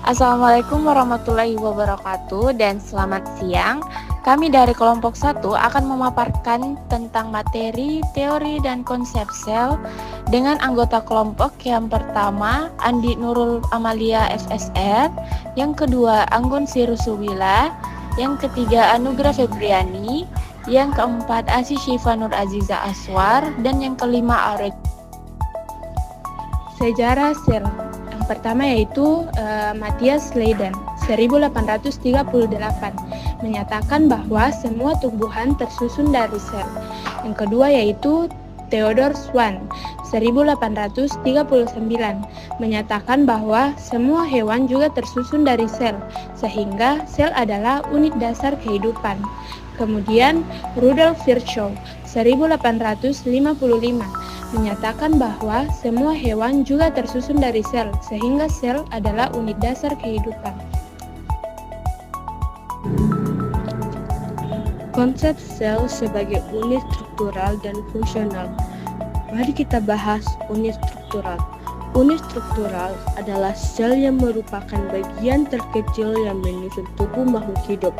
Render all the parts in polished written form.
Assalamualaikum warahmatullahi wabarakatuh dan selamat siang. Kami dari kelompok 1 akan memaparkan tentang materi, teori, dan konsep sel dengan anggota kelompok yang pertama Andi Nurul Amalia SSR, yang kedua Anggun Sirusubila, yang ketiga Anugrah Febriani, yang keempat Asy Syifa Nur Aziza Aswar, dan yang kelima Aurel. Sejarah sel. Yang pertama yaitu Matthias Leiden 1838 menyatakan bahwa semua tumbuhan tersusun dari sel. Yang kedua yaitu Theodor Schwann 1839 menyatakan bahwa semua hewan juga tersusun dari sel, sehingga sel adalah unit dasar kehidupan. Kemudian Rudolf Virchow 1855 menyatakan bahwa semua hewan juga tersusun dari sel, sehingga sel adalah unit dasar kehidupan. Konsep sel sebagai unit struktural dan fungsional. Mari kita bahas unit struktural. Unit struktural adalah sel yang merupakan bagian terkecil yang menyusun tubuh makhluk hidup,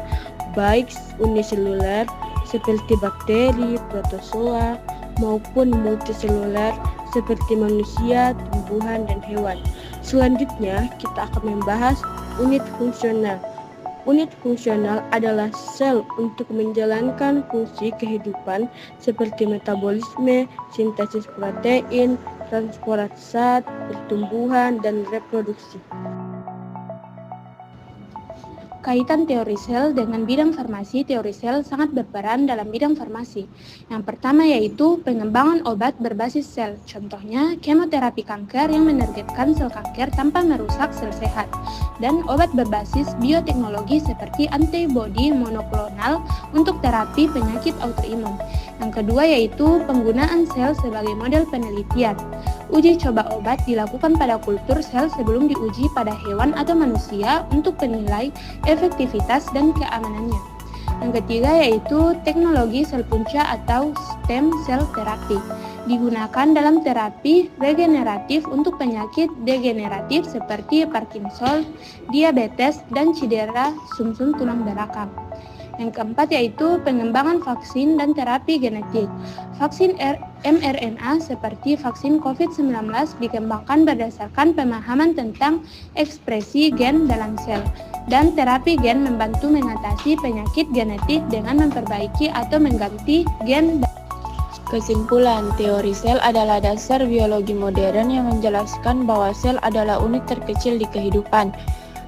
baik uniseluler seperti bakteri, protozoa, maupun multiseluler seperti manusia, tumbuhan, dan hewan. Selanjutnya, kita akan membahas unit fungsional. Unit fungsional adalah sel untuk menjalankan fungsi kehidupan seperti metabolisme, sintesis protein, transport zat, pertumbuhan, dan reproduksi. Kaitan teori sel dengan bidang farmasi. Teori sel sangat berperan dalam bidang farmasi. Yang pertama yaitu pengembangan obat berbasis sel. Contohnya kemoterapi kanker yang menargetkan sel kanker tanpa merusak sel sehat, dan obat berbasis bioteknologi seperti antibodi monoklonal untuk terapi penyakit autoimun. Yang kedua yaitu penggunaan sel sebagai model penelitian. Uji coba obat dilakukan pada kultur sel sebelum diuji pada hewan atau manusia untuk penilai efektivitas dan keamanannya. Yang ketiga yaitu teknologi sel punca atau stem cell therapy. Digunakan dalam terapi regeneratif untuk penyakit degeneratif seperti Parkinson, diabetes, dan cedera sumsum tulang belakang. Yang keempat yaitu pengembangan vaksin dan terapi genetik. Vaksin mRNA seperti vaksin COVID-19 dikembangkan berdasarkan pemahaman tentang ekspresi gen dalam sel, dan terapi gen membantu mengatasi penyakit genetik dengan memperbaiki atau mengganti gen. Kesimpulan, teori sel adalah dasar biologi modern yang menjelaskan bahwa sel adalah unit terkecil di kehidupan,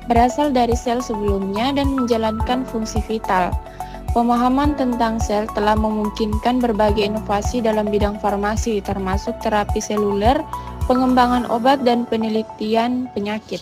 berasal dari sel sebelumnya dan menjalankan fungsi vital. Pemahaman tentang sel telah memungkinkan berbagai inovasi dalam bidang farmasi, termasuk terapi seluler, pengembangan obat, dan penelitian penyakit.